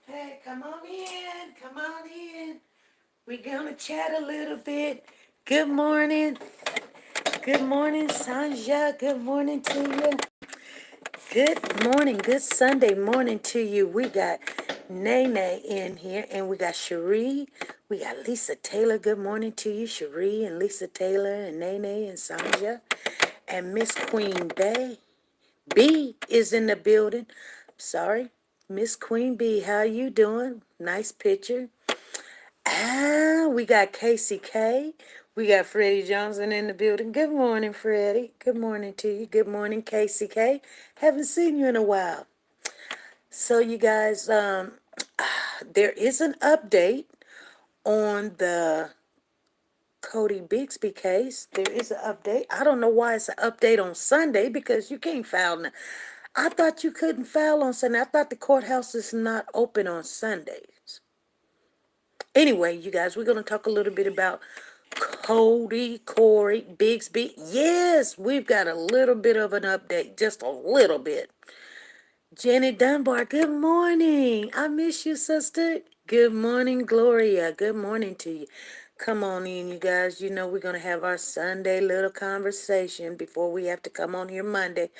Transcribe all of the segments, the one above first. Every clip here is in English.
Hey, come on in. Come on in. We're going to chat a little bit. Good morning. Good morning, Sanja. Good morning to you. Good morning. Good Sunday morning to you. We got Nene in here, and we got Cherie. We got Lisa Taylor. Good morning to you, Cherie and Lisa Taylor and Nene and Sanja. And Miss Queen Bay. B is in the building. Sorry. Miss Queen B, how you doing? Nice picture. We got Casey K. We got Freddie Johnson in the building. Good morning, Freddie. Good morning to you. Good morning, Casey K. Haven't seen you in a while. So you guys, there is an update on the Cody Bixby case. There is an update. I don't know why it's an update on Sunday because you can't file now. I thought you couldn't file on Sunday. I thought the courthouse is not open on Sundays. Anyway, you guys, we're going to talk a little bit about Cory Bixby. Yes, we've got a little bit of an update, just a little bit. Jenny Dunbar, good morning. I miss you, sister. Good morning, Gloria. Good morning to you. Come on in, you guys. You know we're going to have our Sunday little conversation before we have to come on here Monday.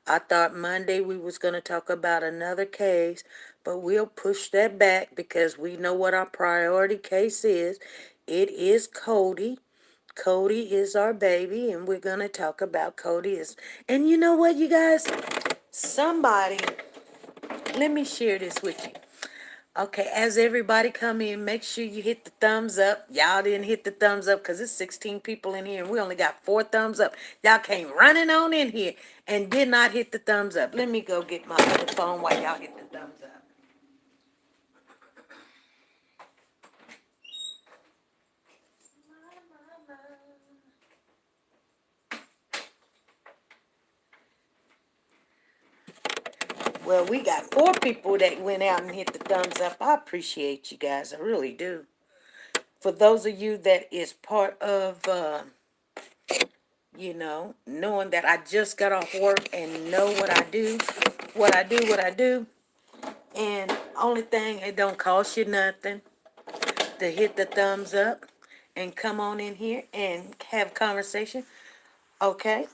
I thought Monday we was going to talk about another case, but we'll push that back because we know what our priority case is. It is Cody. Cody is our baby, and we're going to talk about Cody. And you know what, you guys? Somebody, let me share this with you. Okay, as everybody come in, make sure you hit the thumbs up. Y'all didn't hit the thumbs up because it's 16 people in here and we only got 4 thumbs up. Y'all came running on in here and did not hit the thumbs up. Let me go get my other phone while y'all hit the thumbs up. Well, we got 4 people that went out and hit the thumbs up. I appreciate you guys. I really do. For those of you that is part of, knowing that I just got off work and know what I do. And only thing, it don't cost you nothing to hit the thumbs up and come on in here and have conversation. Okay?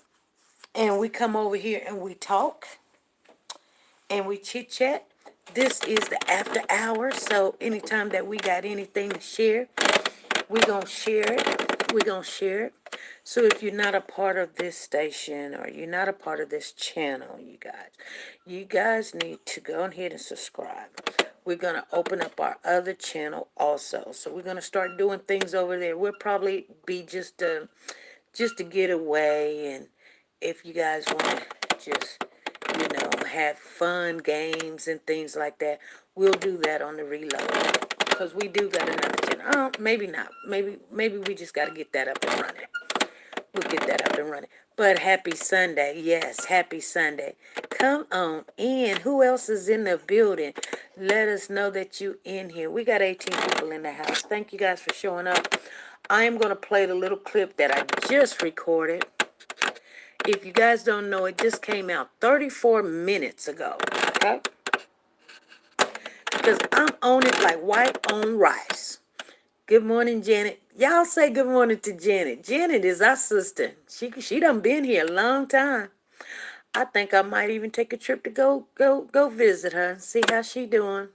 And we come over here and we talk and we chit chat. This is the after hour, so anytime that we got anything to share, we're going to share it. We're going to share it. So if you're not a part of this station or you're not a part of this channel, you guys need to go ahead and subscribe. We're going to open up our other channel also. So we're going to start doing things over there. We'll probably be just to get away. And if you guys want to just, have fun games and things like that, we'll do that on the reload. Because we do got another channel. Oh, maybe not. Maybe we just got to get that up and running. We'll get that up and running. But happy Sunday. Yes, happy Sunday. Come on in. Who else is in the building? Let us know that you in here. We got 18 people in the house. Thank you guys for showing up. I am going to play the little clip that I just recorded. If you guys don't know, it just came out 34 minutes ago. Okay? Because I'm on it like white on rice. Good morning, Janet. Y'all say good morning to Janet. Janet is our sister. She done been here a long time. I think I might even take a trip to go visit her and see how she doing.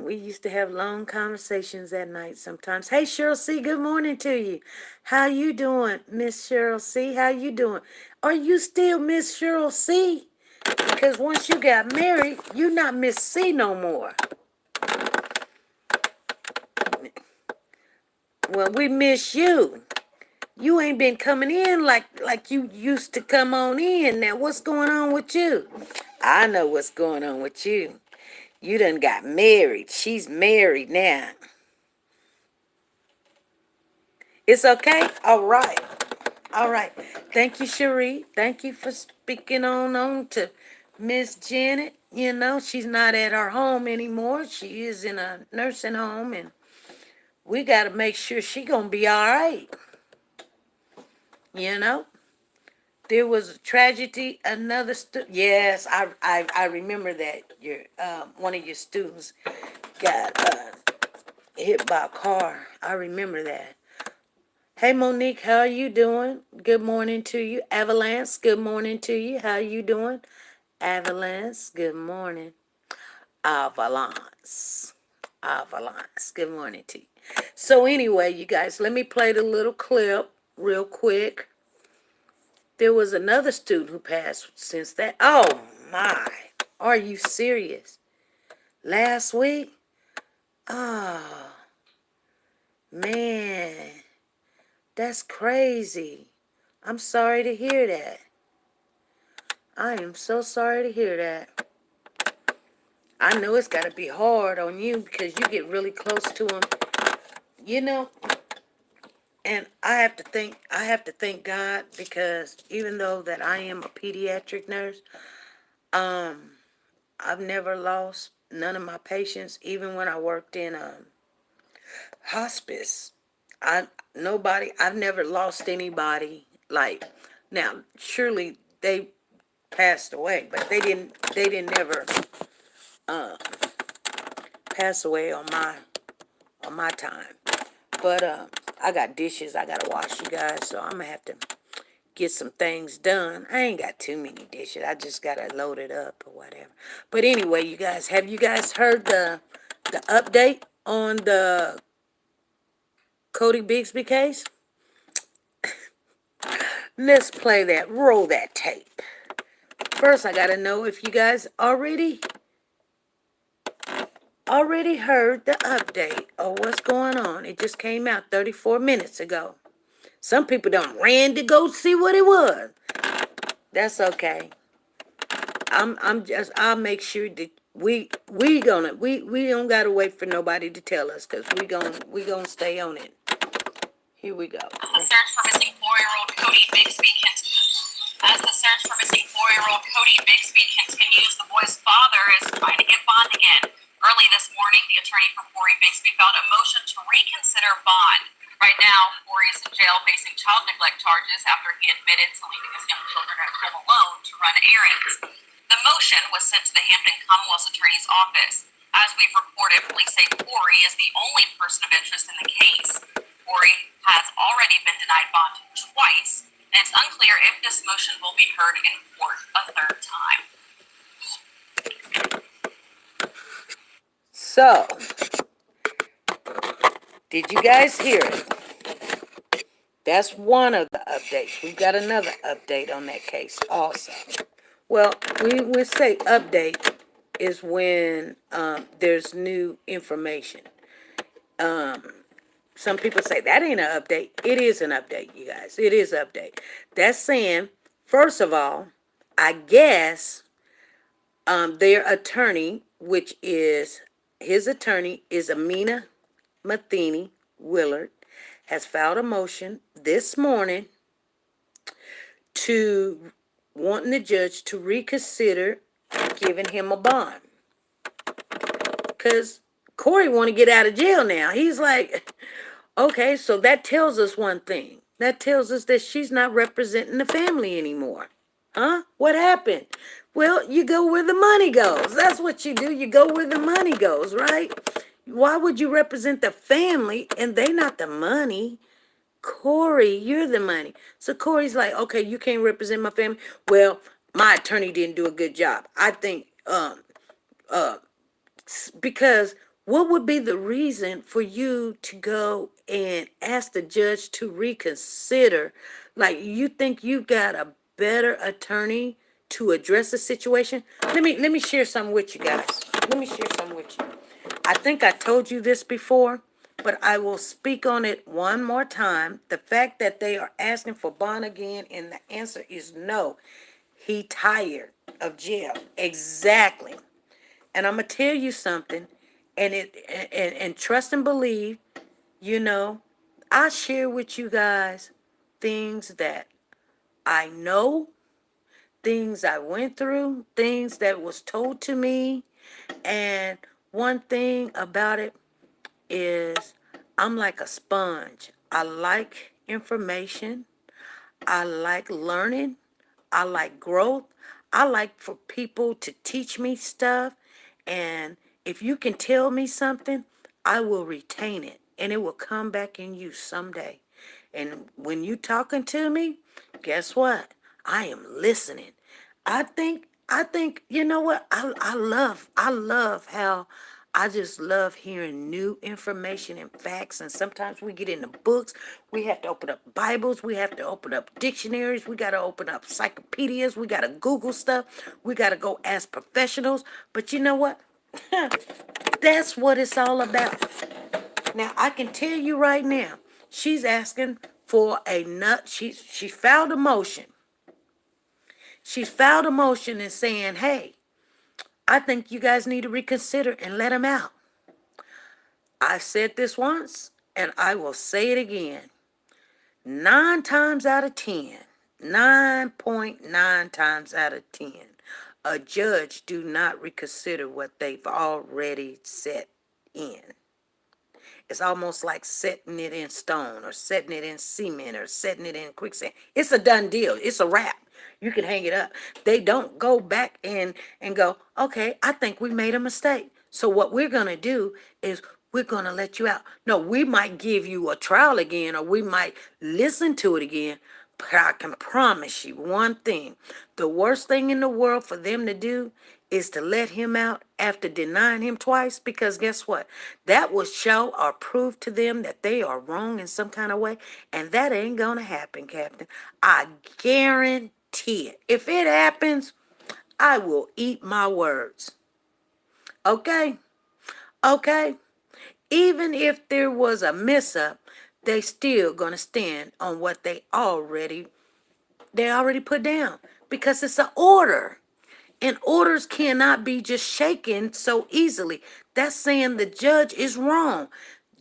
We used to have long conversations at night sometimes. Hey, Cheryl C., good morning to you. How you doing, Miss Cheryl C.? How you doing? Are you still Miss Cheryl C.? Because once you got married, you're not Miss C no more. Well, we miss you. You ain't been coming in like you used to come on in. Now, what's going on with you? I know what's going on with you. You done got married. She's married now. It's okay? All right. All right. Thank you, Cherie. Thank you for speaking on to Miss Janet. You know, she's not at our home anymore. She is in a nursing home, and we got to make sure she going to be all right. You know? There was a tragedy. Another yes, I remember that your one of your students got hit by a car. I remember that. Hey Monique, how are you doing? Good morning to you. Avalanche, good morning to you. How are you doing? Avalanche, good morning. Avalanche. Avalanche. Good morning to you. So anyway, you guys, let me play the little clip real quick. There was another student who passed since that. Oh my. Are you serious? Last week? Oh man. That's crazy. I'm sorry to hear that. I am so sorry to hear that. I know it's got to be hard on you because you get really close to him. You know, and I have to thank God because even though that I am a pediatric nurse, I've never lost none of my patients, even when I worked in hospice. I've never lost anybody. Like, now, surely they passed away, but they didn't never pass away on my time. But I got dishes I gotta wash, you guys, so I'm gonna have to get some things done. I ain't got too many dishes. I just gotta load it up or whatever. But anyway, you guys, have you guys heard the update on the Cody Bigsby case? Let's play that. Roll that tape. First, I gotta know if you guys already heard the update of what's going on. It just came out 34 minutes ago. Some people done ran to go see what it was. That's okay. I'll make sure that we don't gotta wait for nobody to tell us because we gonna stay on it. Here we go. The search for missing 4-year-old Cody Bigsby continues. As the search for missing 4-year-old Cody Bigsby continues, the boy's father is trying to get bond again. Early this morning, the attorney for Cory Bigsby filed a motion to reconsider bond. Right now, Cory is in jail facing child neglect charges after he admitted to leaving his young children at home alone to run errands. The motion was sent to the Hampton Commonwealth's attorney's office. As we've reported, police say Cory is the only person of interest in the case. Cory has already been denied bond twice, and it's unclear if this motion will be heard in court a third time. So, did you guys hear it? That's one of the updates. We've got another update on that case also. Well, we say update is when there's new information. Some people say that ain't an update. It is an update, you guys. It is an update. That's saying, first of all, I guess their attorney, which is his attorney, is Amina Matheny Willard, has filed a motion this morning to wanting the judge to reconsider giving him a bond. Because Cory want to get out of jail now. He's like, okay, so that tells us one thing. That tells us that she's not representing the family anymore. Huh? What happened? Well, you go where the money goes. That's what you do. You go where the money goes, right? Why would you represent the family and they not the money? Cory, you're the money. So Cory's like, okay, you can't represent my family. Well, my attorney didn't do a good job. I think because what would be the reason for you to go and ask the judge to reconsider? Like, you think you got a better attorney to address the situation? Let me share something with you guys. Let me share something with you. I think I told you this before, but I will speak on it one more time. The fact that they are asking for bond again, and the answer is no. He tired of jail. Exactly. And I'm gonna tell you something, and trust and believe, you know, I share with you guys things that I know, things I went through, things that was told to me, and one thing about it is I'm like a sponge. I like information. I like learning. I like growth. I like for people to teach me stuff. And if you can tell me something, I will retain it and it will come back in use someday. And when you talking to me, guess what? I am listening. I think, you know what? I love how I just love hearing new information and facts. And sometimes we get into books. We have to open up Bibles. We have to open up dictionaries. We got to open up encyclopedias. We got to Google stuff. We got to go ask professionals. But you know what? That's what it's all about. Now, I can tell you right now, she's asking for a nut. She filed a motion. She filed a motion and saying, hey, I think you guys need to reconsider and let him out. I said this once, and I will say it again. 9 times out of 10, 9.9 times out of 10, a judge do not reconsider what they've already set in. It's almost like setting it in stone or setting it in cement or setting it in quicksand. It's a done deal. It's a wrap. You can hang it up. They don't go back and go, okay, I think we made a mistake. So what we're going to do is we're going to let you out. No, we might give you a trial again, or we might listen to it again. But I can promise you one thing. The worst thing in the world for them to do is to let him out after denying him twice, because guess what? That will show or prove to them that they are wrong in some kind of way, and that ain't going to happen, Captain. I guarantee it. If it happens, I will eat my words. Okay? Okay? Even if there was a mess up, they still going to stand on what they already put down, because it's an order. And orders cannot be just shaken so easily. That's saying the judge is wrong.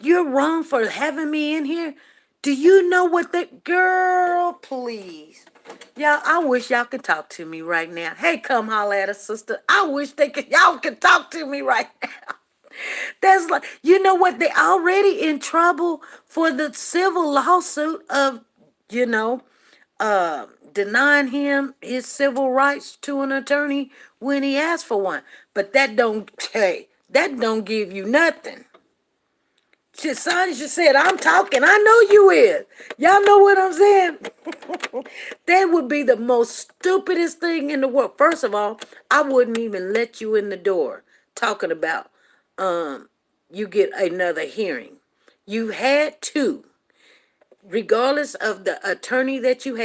You're wrong for having me in here. Do you know what that girl, please? Y'all, I wish y'all could talk to me right now. Hey, come holler at us, sister. I wish y'all could talk to me right now. That's like, you know what? They already in trouble for the civil lawsuit of, you know, denying him his civil rights to an attorney when he asked for one. But that don't, hey, that don't give you nothing. Sonny just said, I'm talking. I know you is. Y'all know what I'm saying? That would be the most stupidest thing in the world. First of all, I wouldn't even let you in the door talking about you get another hearing. You had two. Regardless of the attorney that you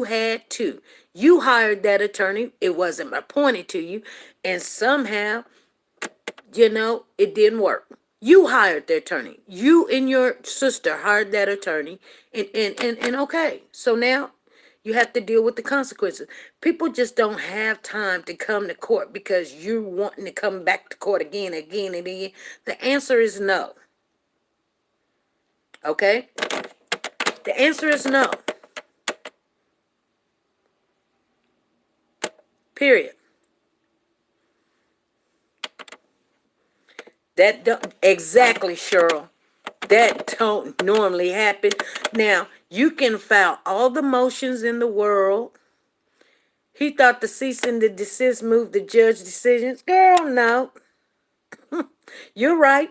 had two. You hired that attorney. It wasn't appointed to you. And somehow, it didn't work. You hired the attorney. You and your sister hired that attorney. And okay. So now you have to deal with the consequences. People just don't have time to come to court because you're wanting to come back to court again, again, and again. The answer is no. Okay? The answer is no. Period. That don't exactly, Cheryl. That don't normally happen. Now, you can file all the motions in the world. He thought the cease and the desist moved the judge decisions. Girl, no. You're right.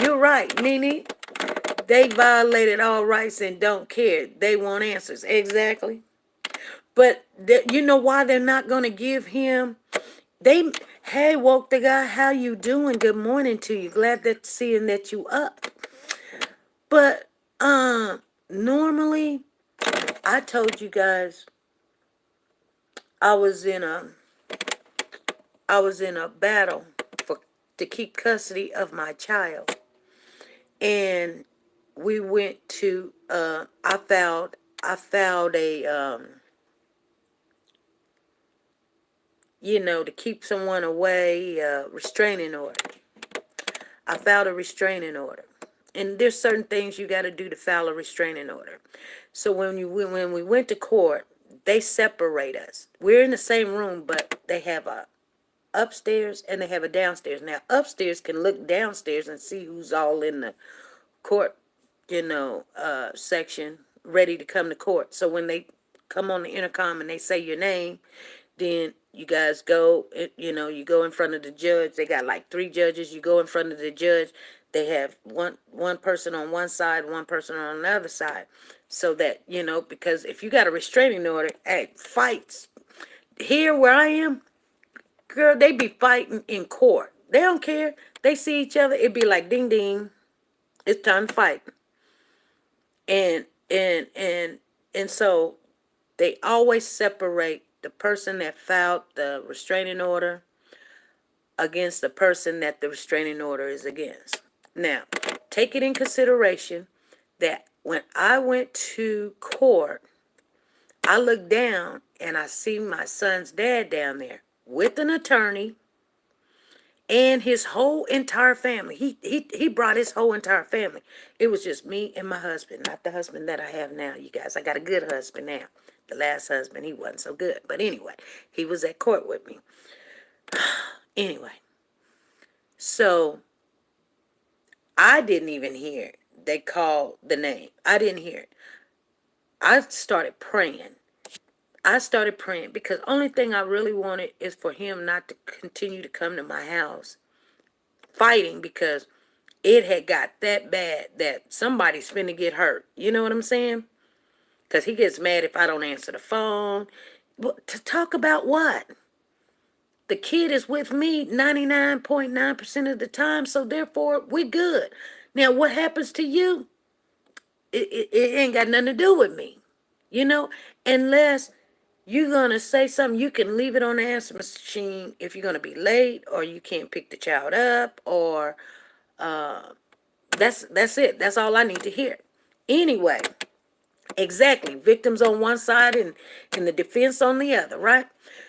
You're right, Nene. They violated all rights and don't care. They want answers. Exactly. But you know why they're not going to give him? Hey, woke the guy, how you doing? Good morning to you. Glad that seeing that you up. But normally, I told you guys I was in a battle to keep custody of my child. and we went to. I filed a to keep someone away, restraining order. I filed a restraining order. And there's certain things you got to do to file a restraining order. So when we went to court, they separate us. We're in the same room, but they have a upstairs and they have a downstairs. Now, upstairs can look downstairs and see who's all in the court, section ready to come to court. So when they come on the intercom and they say your name, then you guys go, you go in front of the judge. They got like 3 judges. You go in front of the judge. They have one person on one side, one person on the other side. So that, because if you got a restraining order, hey, fights. Here where I am, girl, they be fighting in court. They don't care. They see each other. It be like ding ding. It's time to fight. And and and and so they always separate the person that filed the restraining order against the person that the restraining order is against. Now, take it in consideration that when I went to court, I look down and I see my son's dad down there with an attorney and his whole entire family. He brought his whole entire family. It was just me and my husband, not the husband that I have now, you guys. I got a good husband now. The last husband, he wasn't so good. But anyway, he was at court with me. Anyway, so I didn't even hear it. They called the name. I didn't hear it. I started praying. Because only thing I really wanted is for him not to continue to come to my house fighting, because it had got that bad that somebody's finna get hurt. You know what I'm saying? Because he gets mad if I don't answer the phone. To talk about what? The kid is with me 99.9% of the time, so therefore we're good. Now, what happens to you? It ain't got nothing to do with me, unless you're going to say something. You can leave it on the answer machine if you're going to be late, or you can't pick the child up, or that's it. That's all I need to hear. Anyway, exactly. Victims on one side and the defense on the other, right?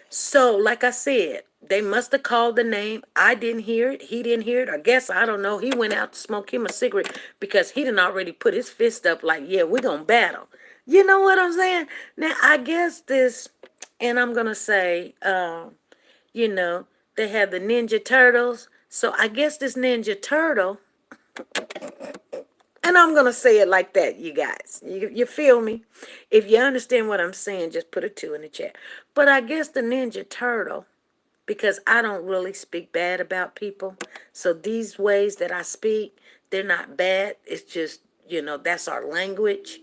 So, like I said, they must have called the name. I didn't hear it. He didn't hear it. I guess, I don't know. He went out to smoke him a cigarette because he didn't already put his fist up like, yeah, we're going to battle. You know what I'm saying? Now, I guess this, and I'm going to say, they have the Ninja Turtles. So I guess this Ninja Turtle, and I'm going to say it like that, you guys. You feel me? If you understand what I'm saying, just put a 2 in the chat. But I guess the Ninja Turtle, because I don't really speak bad about people. So these ways that I speak, they're not bad. It's just, that's our language.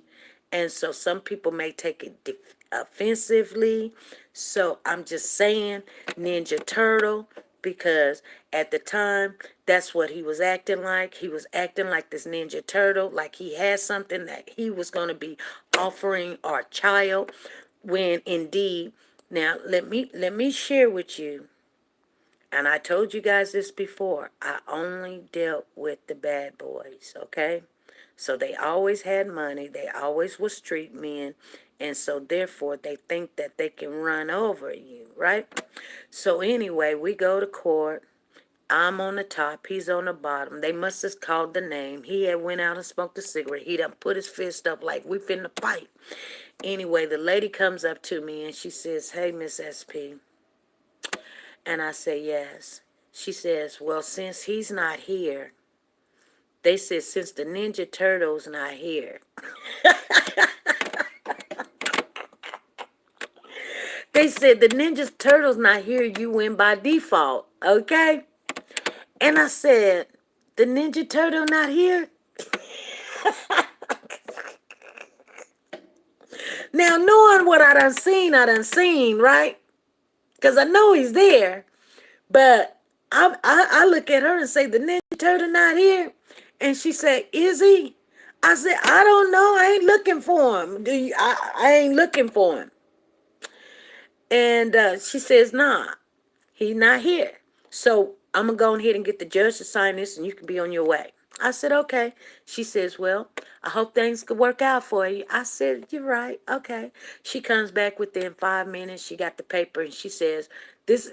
And so some people may take it offensively. So I'm just saying Ninja Turtle, because at the time, that's what he was acting like. He was acting like this Ninja Turtle, like he had something that he was going to be offering our child, when indeed, now let me share with you, and I told you guys this before, I only dealt with the bad boys, okay? So they always had money. They always were street men. And so therefore they think that they can run over you, right? So anyway, we go to court. I'm on the top. He's on the bottom. They must have called the name. He had went out and smoked a cigarette. He done put his fist up like we finna fight. Anyway, the lady comes up to me and she says, "Hey, Miss SP." And I say, "Yes." She says, "Well, since he's not here," they said, "since the Ninja Turtle's not here." They said, "The Ninja Turtle's not here, you win by default, okay?" And I said, "The Ninja Turtle not here?" Now, knowing what I done seen, right? Because I know he's there. But I look at her and say, "The Ninja Turtle not here?" And she said, "Is he?" I said, "I don't know. I ain't looking for him. I ain't looking for him." And she says, "Nah, he's not here. So I'm going to go ahead and get the judge to sign this and you can be on your way." I said, okay. She says, well, I hope things could work out for you. I said, you're right. Okay. She comes back within 5 minutes. She got the paper and she says, this,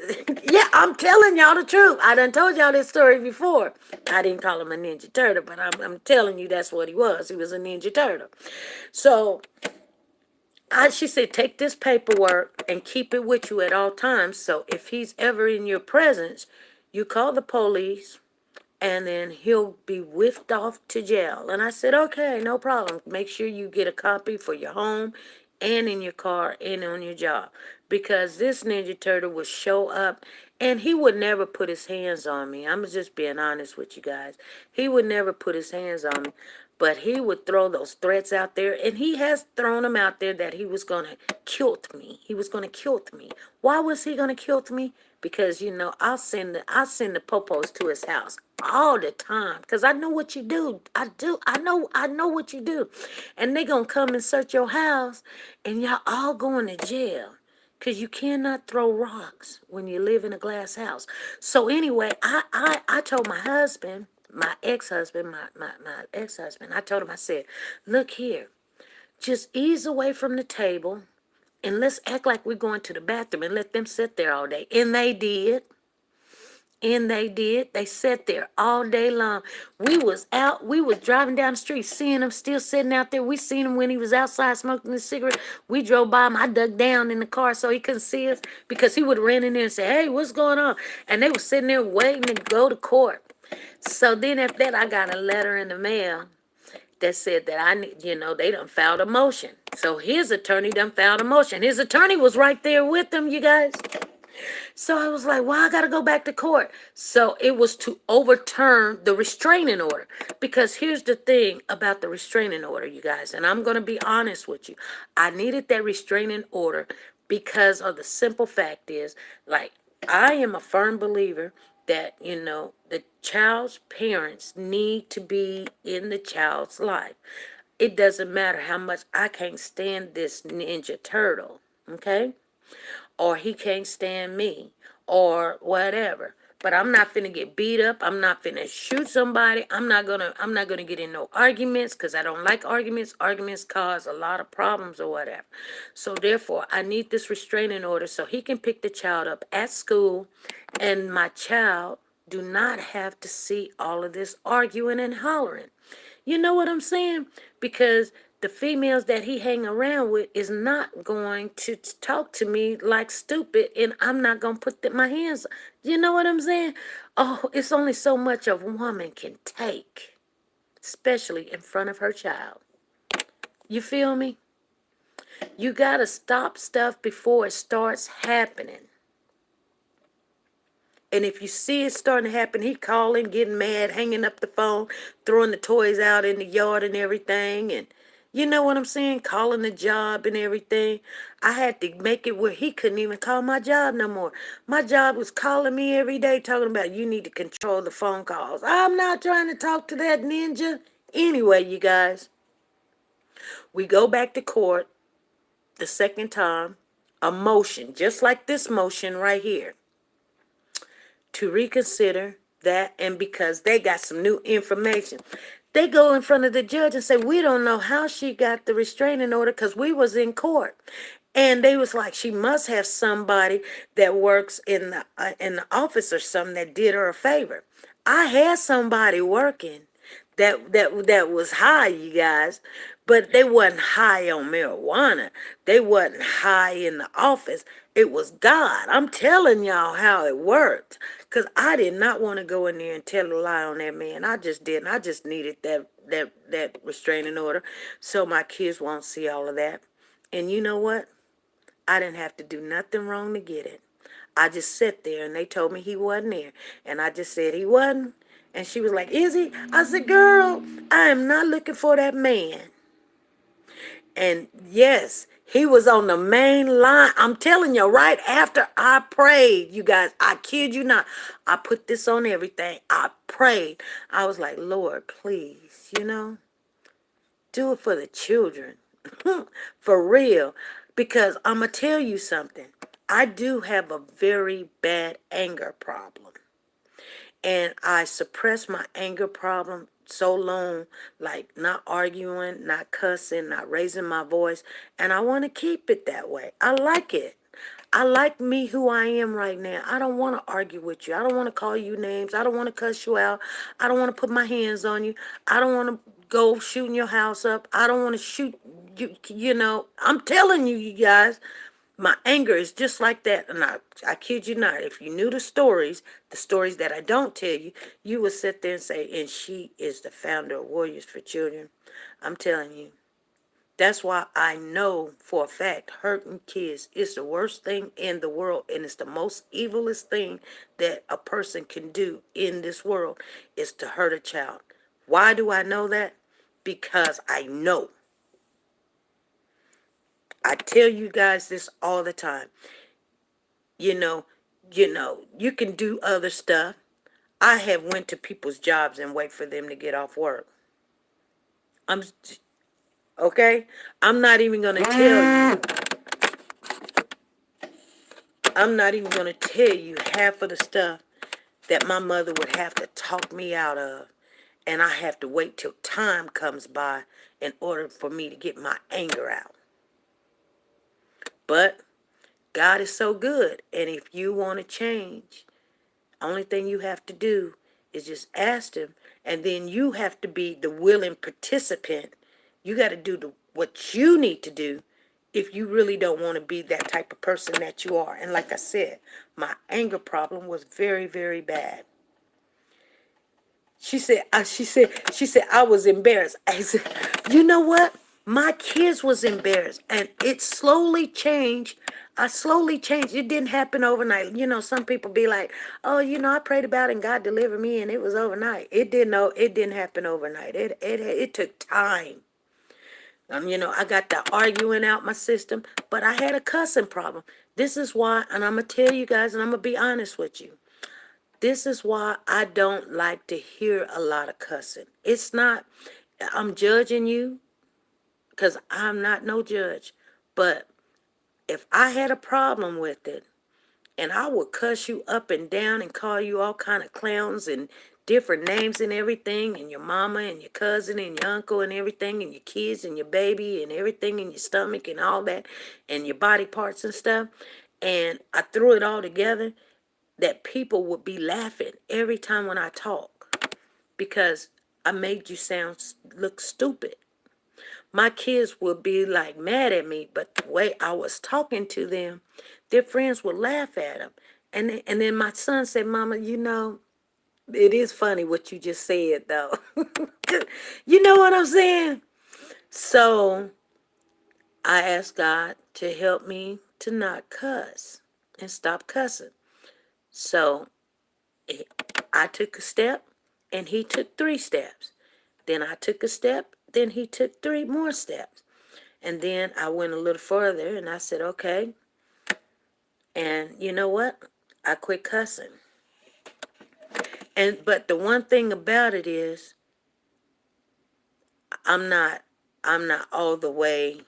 yeah, I'm telling y'all the truth. I done told y'all this story before. I didn't call him a Ninja Turtle, but I'm telling you that's what he was. He was a Ninja Turtle. So she said, take this paperwork and keep it with you at all times. So if he's ever in your presence, you call the police and then he'll be whisked off to jail. And I said, okay, no problem. Make sure you get a copy for your home and in your car and on your job. Because this Ninja Turtle would show up and he would never put his hands on me. I'm just being honest with you guys. He would never put his hands on me. But he would throw those threats out there, and he has thrown them out there that he was going to kill me. He was going to kill me. Why was he going to kill me? Because, I'll send the popos to his house all the time. Because I know what you do. I know what you do. And they going to come and search your house, and y'all all going to jail. Because you cannot throw rocks when you live in a glass house. So anyway, I told my husband, my ex-husband, I told him, I said, look here, just ease away from the table and let's act like we're going to the bathroom and let them sit there all day. And they did. And they did. They sat there all day long. We was driving down the street, seeing him still sitting out there. We seen him when he was outside smoking a cigarette. We drove by him. I dug down in the car so he couldn't see us because he would run in there and say, hey, what's going on? And they were sitting there waiting to go to court. So then after that, I got a letter in the mail that said that they done filed a motion. So his attorney done filed a motion. His attorney was right there with him, you guys. So I was like, well, I got to go back to court. So it was to overturn the restraining order. Because here's the thing about the restraining order, you guys, and I'm going to be honest with you. I needed that restraining order because of the simple fact is, like, I am a firm believer that, the child's parents need to be in the child's life. It doesn't matter how much I can't stand this Ninja Turtle, okay? Or he can't stand me or whatever. But I'm not finna get beat up. I'm not finna shoot somebody. I'm not gonna get in no arguments because I don't like arguments. Arguments cause a lot of problems or whatever. So therefore I need this restraining order so he can pick the child up at school and my child do not have to see all of this arguing and hollering. You know what I'm saying? Because the females that he hang around with is not going to talk to me like stupid, and I'm not going to put my hands. You know what I'm saying? Oh, it's only so much a woman can take, especially in front of her child. You feel me? You got to stop stuff before it starts happening. And if you see it starting to happen, he calling, getting mad, hanging up the phone, throwing the toys out in the yard and everything. And you know what I'm saying? Calling the job and everything. I had to make it where he couldn't even call my job no more. My job was calling me every day talking about you need to control the phone calls. I'm not trying to talk to that ninja. Anyway, you guys, we go back to court the second time. A motion, just like this motion right here, to reconsider that, and because they got some new information, they go in front of the judge and say, we don't know how she got the restraining order because we was in court. And they was like, she must have somebody that works in the office or something that did her a favor. I had somebody working that was high, you guys, but they wasn't high on marijuana. They wasn't high in the office. It was God. I'm telling y'all how it worked. Because I did not want to go in there and tell a lie on that man. I just didn't. I just needed that restraining order so my kids won't see all of that. And you know what? I didn't have to do nothing wrong to get it. I just sat there and they told me he wasn't there. And I just said he wasn't. And she was like, is he? I said, girl, I am not looking for that man. And yes, he was on the main line. I'm telling you, right after I prayed, you guys, I kid you not, I put this on everything. I prayed. I was like, Lord, please, do it for the children. For real. Because I'm going to tell you something. I do have a very bad anger problem. And I suppress my anger problem so long, like not arguing, not cussing, not raising my voice, and I want to keep it that way. I like it. I like me who I am right now. I don't want to argue with you. I don't want to call you names. I don't want to cuss you out. I don't want to put my hands on you. I don't want to go shooting your house up. I don't want to shoot you. I'm telling you, you guys, my anger is just like that. And I kid you not, if you knew the stories that I don't tell you, you would sit there and say, and she is the founder of Warriors for Children. I'm telling you. That's why I know for a fact hurting kids is the worst thing in the world, and it's the most evilest thing that a person can do in this world is to hurt a child. Why do I know that? Because I know. I tell you guys this all the time. You know, you can do other stuff. I have went to people's jobs and wait for them to get off work. I'm okay. I'm not even gonna tell you. I'm not even gonna tell you half of the stuff that my mother would have to talk me out of, and I have to wait till time comes by in order for me to get my anger out. But God is so good, and if you want to change, only thing you have to do is just ask him, and then you have to be the willing participant. You got to do what you need to do if you really don't want to be that type of person that you are. And like I said, my anger problem was very, very bad. She said, I was embarrassed. I said, you know what? My kids was embarrassed, and it slowly changed. I slowly changed. It didn't happen overnight. Some people be like, oh, I prayed about it and God delivered me, and it was overnight. It didn't know. It didn't happen overnight. It took time. I got the arguing out my system, but I had a cussing problem. This is why, and I'm gonna tell you guys, and I'm gonna be honest with you. This is why I don't like to hear a lot of cussing. It's not, I'm judging you because I'm not no judge. But if I had a problem with it, and I would cuss you up and down and call you all kind of clowns and different names and everything, and your mama and your cousin and your uncle and everything, and your kids and your baby and everything in your stomach and all that, and your body parts and stuff, and I threw it all together, that people would be laughing every time when I talk because I made you look stupid. My kids would be like mad at me, but the way I was talking to them, their friends would laugh at them. And then my son said, Mama, it is funny what you just said, though. You know what I'm saying? So I asked God to help me to not cuss and stop cussing. So I took a step, and he took 3 steps. Then I took a step, then he took 3 more steps. And then I went a little further, and I said, okay. And you know what? I quit cussing. But the one thing about it is, I'm not all the way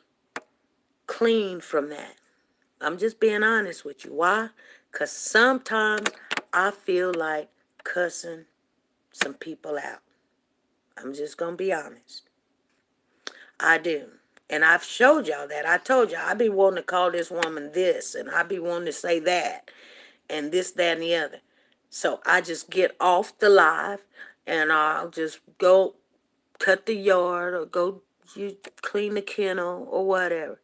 clean from that. I'm just being honest with you. Why? Because sometimes I feel like cussing some people out. I'm just going to be honest. I do. And I've showed y'all that. I told y'all I be wanting to call this woman this, and I be wanting to say that, and this, that, and the other. So I just get off the live, and I'll just go cut the yard or go clean the kennel or whatever.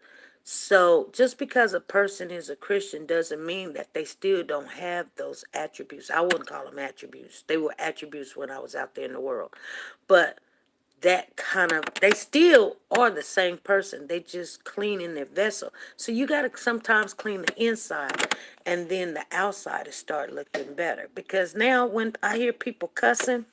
So just because a person is a Christian doesn't mean that they still don't have those attributes. I wouldn't call them attributes. They were attributes when I was out there in the world. But they still are the same person. They just cleaning their vessel. So you got to sometimes clean the inside, and then the outside to start looking better. Because now when I hear people cussing,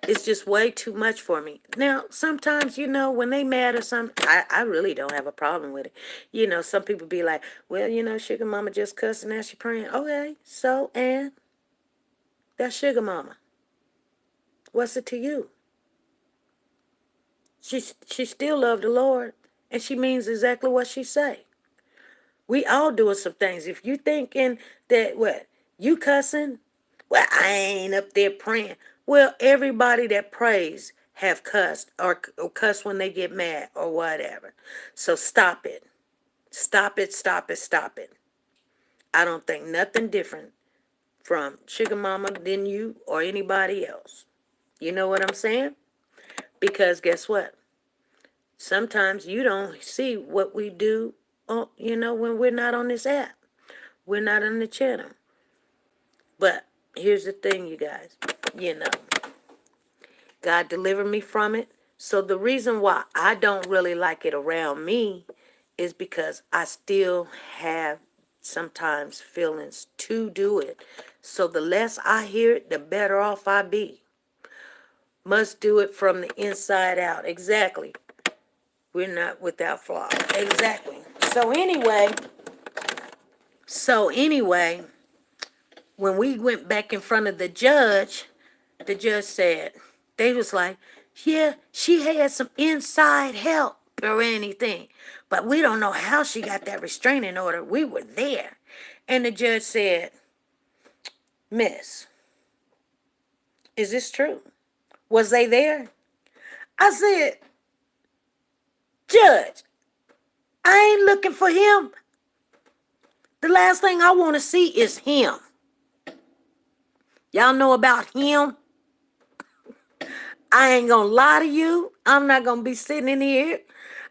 it's just way too much for me. Now, sometimes, when they mad or something, I really don't have a problem with it. Some people be like, well, sugar mama just cussing, now she praying. Okay, so, and that's sugar mama. What's it to you? She still love the Lord, and she means exactly what she say. We all doing some things. If you thinking that, you cussing, well, I ain't up there praying. Well, everybody that prays have cussed or cuss when they get mad or whatever. So stop it. Stop it, stop it, stop it. I don't think nothing different from Sugar Mama than you or anybody else. You know what I'm saying? Because guess what? Sometimes you don't see what we do, when we're not on this app. We're not on the channel. But here's the thing, you guys. You know, God delivered me from it. So the reason why I don't really like it around me is because I still have sometimes feelings to do it. So the less I hear it, the better off I be. Must do it from the inside out. Exactly. We're not without flaw. Exactly. So anyway, when we went back in front of the judge said, they was like, yeah, she had some inside help or anything. But we don't know how she got that restraining order. We were there. And the judge said, Miss, is this true? Was they there? I said, Judge, I ain't looking for him. The last thing I want to see is him. Y'all know about him? I ain't gonna lie to you. I'm not gonna be sitting in here.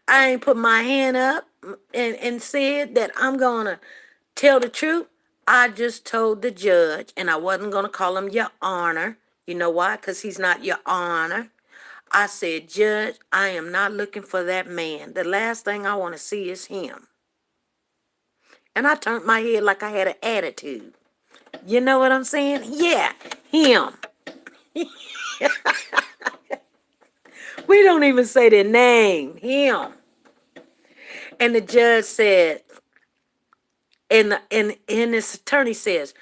I ain't put my hand up and said that I'm gonna tell the truth. I just told the judge, and I wasn't gonna call him your honor. You know why? Because he's not your honor. I said, Judge, I am not looking for that man. The last thing I want to see is him. And I turned my head like I had an attitude. You know what I'm saying? Yeah, him. We don't even say their name. Him. And the judge said, and his attorney says,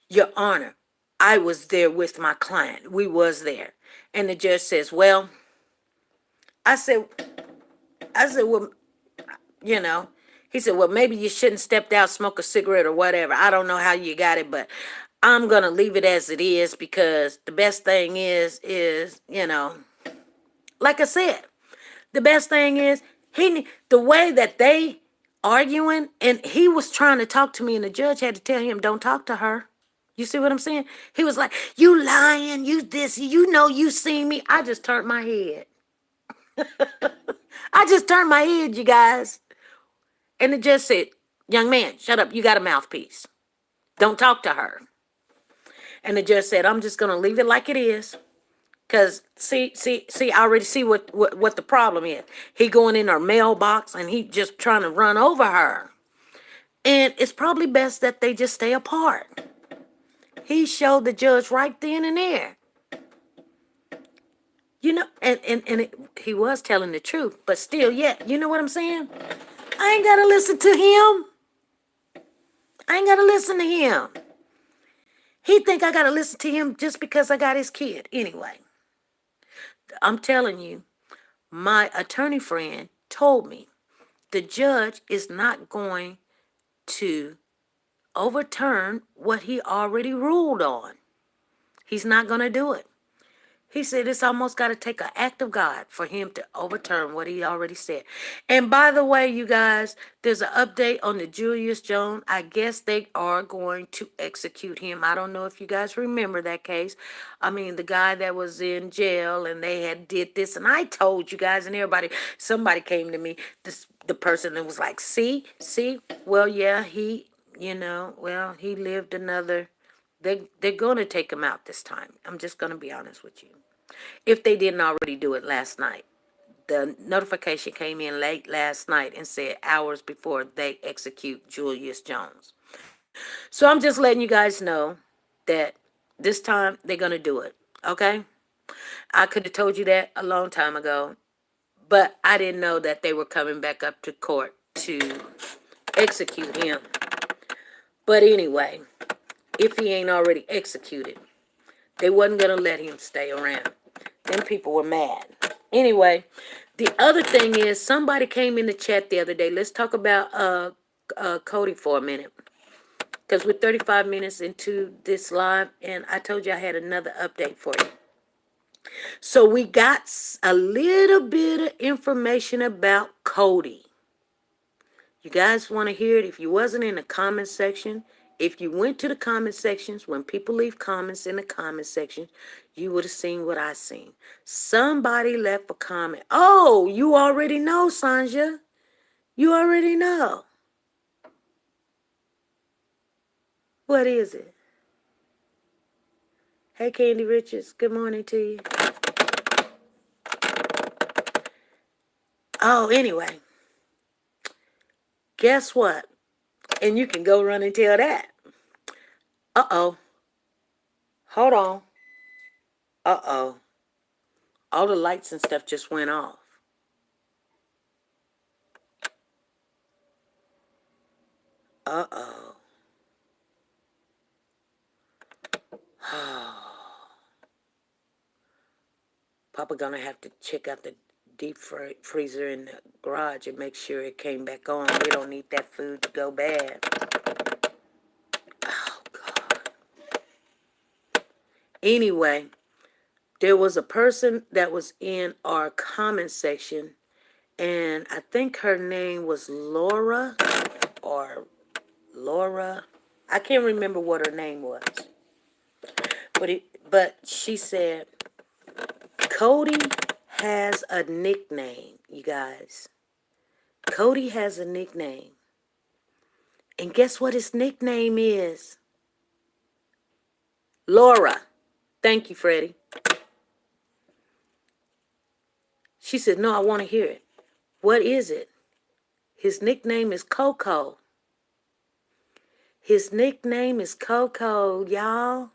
Your Honor, I was there with my client. We was there. And the judge says, well, I said, well, you know, he said, well, maybe you shouldn't step out, smoke a cigarette or whatever. I don't know how you got it, but I'm going to leave it as it is because the best thing is, like I said, the best thing is the way that they arguing, and he was trying to talk to me, and the judge had to tell him, don't talk to her. You see what I'm saying? He was like, you lying, you this, you seen me. I just turned my head. I just turned my head, you guys. And it just said, young man, shut up. You got a mouthpiece. Don't talk to her. And the judge said, I'm just going to leave it like it is. Because, see, I already see what the problem is. He going in her mailbox and he just trying to run over her. And it's probably best that they just stay apart. He showed the judge right then and there. He was telling the truth. But still, yeah, you know what I'm saying? I ain't got to listen to him. I ain't got to listen to him. He think I got to listen to him just because I got his kid. Anyway, I'm telling you, my attorney friend told me the judge is not going to overturn what he already ruled on. He's not going to do it. He said it's almost got to take an act of God for him to overturn what he already said. And by the way, you guys, there's an update on the Julius Jones. I guess they are going to execute him. I don't know if you guys remember that case. I mean, the guy that was in jail and they had did this. And I told you guys and everybody, somebody came to me, the person that was like, see, well, yeah, he lived another. They're going to take him out this time. I'm just going to be honest with you. If they didn't already do it last night. The notification came in late last night and said hours before they execute Julius Jones. So I'm just letting you guys know that this time they're going to do it. Okay? I could have told you that a long time ago, but I didn't know that they were coming back up to court to execute him. But anyway, if he ain't already executed, they wasn't going to let him stay around. Then people were mad. Anyway, the other thing is somebody came in the chat the other day. Let's talk about Cory for a minute. Because we're 35 minutes into this live, and I told you I had another update for you. So we got a little bit of information about Cody. You guys want to hear it? If you wasn't in the comment section, if you went to the comment sections, when people leave comments in the comment section, you would have seen what I seen. Somebody left a comment. Oh, you already know, Sanja. You already know. What is it? Hey, Candy Richards. Good morning to you. Oh, anyway. Guess what? And you can go run and tell that. Uh-oh. Hold on. Uh-oh. All the lights and stuff just went off. Uh-oh. Papa gonna have to check out the deep freezer in the garage and make sure it came back on. We don't need that food to go bad. Oh, God. Anyway, there was a person that was in our comment section, and I think her name was Laura or Laura. I can't remember what her name was. But she said, Cody has a nickname, you guys. Cody has a nickname. And guess what his nickname is? Laura. Thank you, Freddie. She said, no, I want to hear it. What is it? His nickname is Coco. His nickname is Coco, y'all.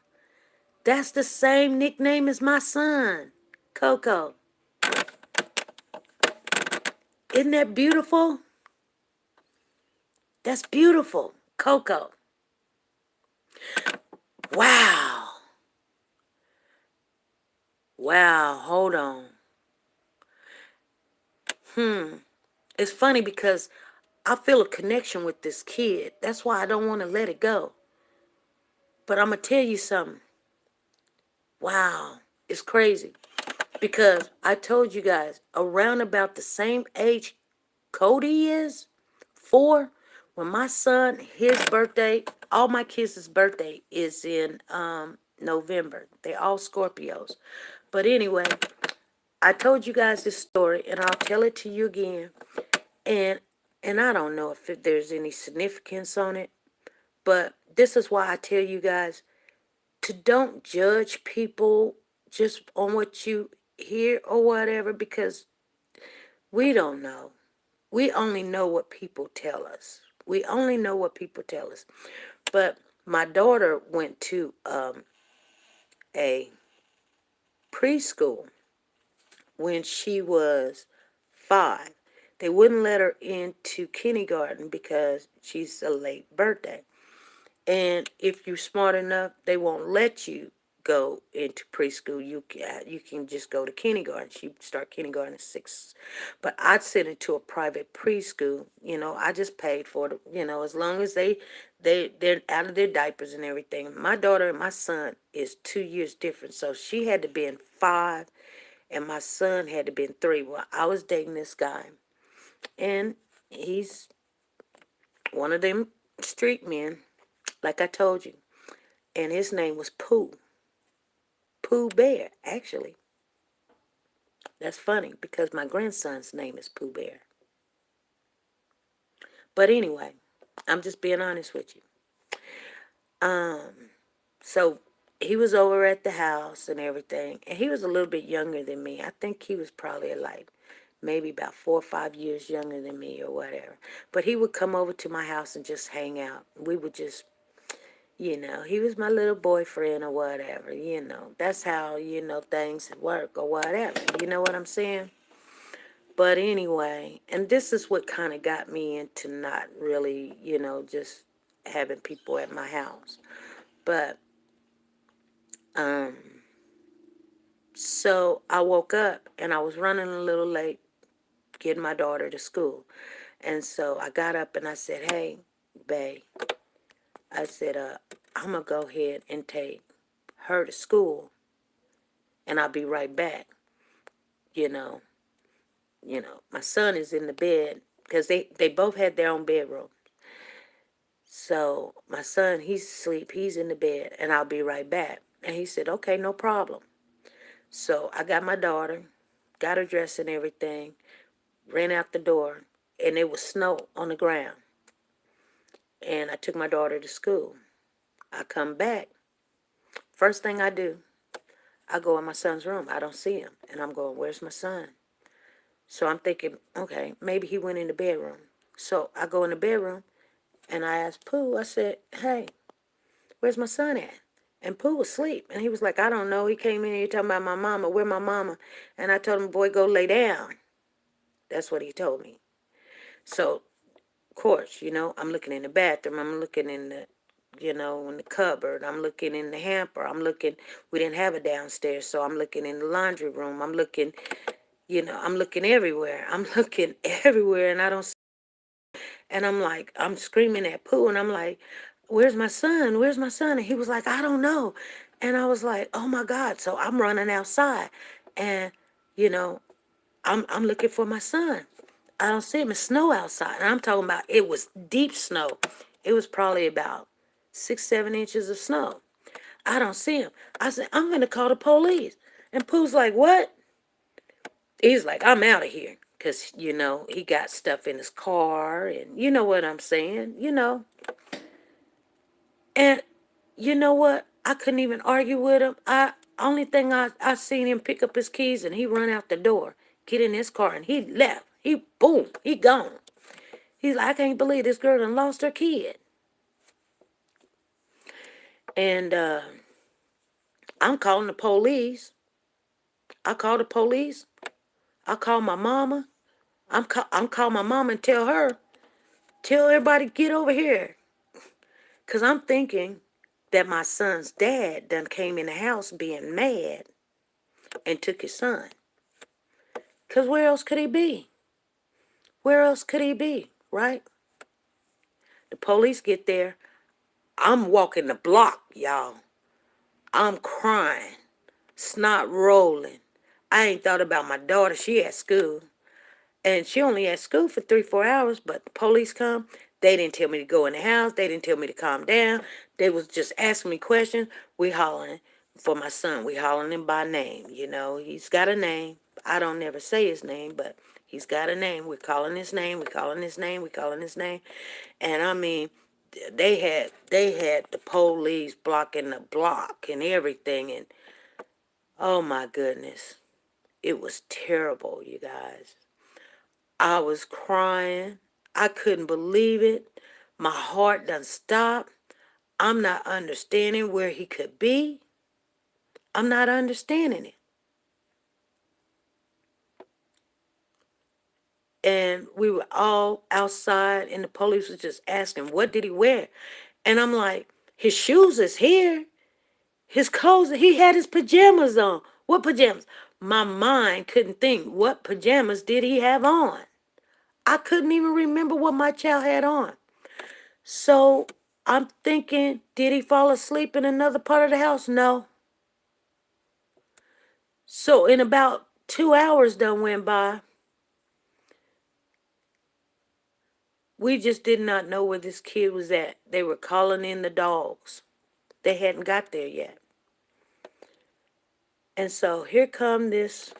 That's the same nickname as my son, Coco. Isn't that beautiful? That's beautiful, Coco. Wow. Wow, hold on. It's funny because I feel a connection with this kid. That's why I don't want to let it go. But I'm going to tell you something. Wow, it's crazy. Because I told you guys, around about the same age Cody is, 4, when my son, his birthday, all my kids' birthday is in November. They're all Scorpios. But anyway, I told you guys this story, and I'll tell it to you again. And I don't know if there's any significance on it, but this is why I tell you guys to don't judge people just on what you hear or whatever, because we don't know. We only know what people tell us. We only know what people tell us. But my daughter went to a preschool when she was 5. They wouldn't let her into kindergarten because she's a late birthday. And if you're smart enough, they won't let you go into preschool. You can just go to kindergarten. She start kindergarten at 6. But I'd send it to a private preschool. I just paid for it. As long as they're out of their diapers and everything. My daughter and my son is 2 years different, so she had to be in 5, and my son had to be in 3. Well, I was dating this guy, and he's one of them street men, like I told you. And his name was Pooh. Pooh Bear, actually. That's funny because my grandson's name is Pooh Bear. But anyway, I'm just being honest with you. So he was over at the house and everything, and he was a little bit younger than me. I think he was probably like maybe about 4 or 5 years younger than me or whatever. But he would come over to my house and just hang out. We would just, he was my little boyfriend or whatever. That's how, things work or whatever. You know what I'm saying? But anyway, and this is what kind of got me into not really, just having people at my house. But, so I woke up and I was running a little late getting my daughter to school. And so I got up and I said, hey, babe, I said, I'm going to go ahead and take her to school. and I'll be right back. You know, my son is in the bed because they both had their own bedroom. So my son, he's asleep, he's in the bed, and I'll be right back. And he said, okay, no problem. So I got my daughter, got her dressed and everything, ran out the door, and it was snow on the ground. And I took my daughter to school. I come back. First thing I do, I go in my son's room. I don't see him. And I'm going, where's my son? So I'm thinking, okay, maybe he went in the bedroom. So I go in the bedroom and I asked Pooh, I said, hey, where's my son at? And Pooh was asleep. And he was like, I don't know. He came in here talking about my mama. Where my mama? And I told him, boy, go lay down. That's what he told me. So, of course, I'm looking in the bathroom. I'm looking in the, in the cupboard. I'm looking in the hamper. We didn't have a downstairs. So I'm looking in the laundry room. I'm looking everywhere. I'm looking everywhere and I don't. And I'm like, I'm screaming at Pooh and I'm like, where's my son? Where's my son? And he was like, I don't know. And I was like, oh my God. So I'm running outside and, you know, I'm looking for my son. I don't see him. It's snow outside. And I'm talking about it was deep snow. It was probably about 6, 7 inches of snow. I don't see him. I said, I'm going to call the police. And Pooh's like, what? He's like, I'm out of here. Because, he got stuff in his car. And you know what I'm saying. And you know what? I couldn't even argue with him. Only thing I seen him pick up his keys and he run out the door, get in his car, and he left. He gone. He's like, I can't believe this girl done lost her kid. And I'm calling the police. I call the police. I call my mama. I'm calling my mama and tell everybody get over here. Because I'm thinking that my son's dad done came in the house being mad and took his son. Because where else could he be? Where else could he be, right? The police get there. I'm walking the block, y'all. I'm crying, snot rolling. I ain't thought about my daughter. She at school. And she only at school for 3, 4 hours, but the police come. They didn't tell me to go in the house. They didn't tell me to calm down. They was just asking me questions. We hollering for my son. We hollering him by name. He's got a name. I don't never say his name, but he's got a name. We're calling his name. We're calling his name. We're calling his name. And I mean, they had the police blocking the block and everything. And oh my goodness, it was terrible, you guys. I was crying. I couldn't believe it. My heart done stopped. I'm not understanding where he could be. I'm not understanding it. And we were all outside and the police was just asking, what did he wear? And I'm like, his shoes is here. His clothes, he had his pajamas on. What pajamas? My mind couldn't think, what pajamas did he have on? I couldn't even remember what my child had on. So I'm thinking, did he fall asleep in another part of the house? No. So in about 2 hours done went by. We just did not know where this kid was at. They were calling in the dogs. They hadn't got there yet. And so here come this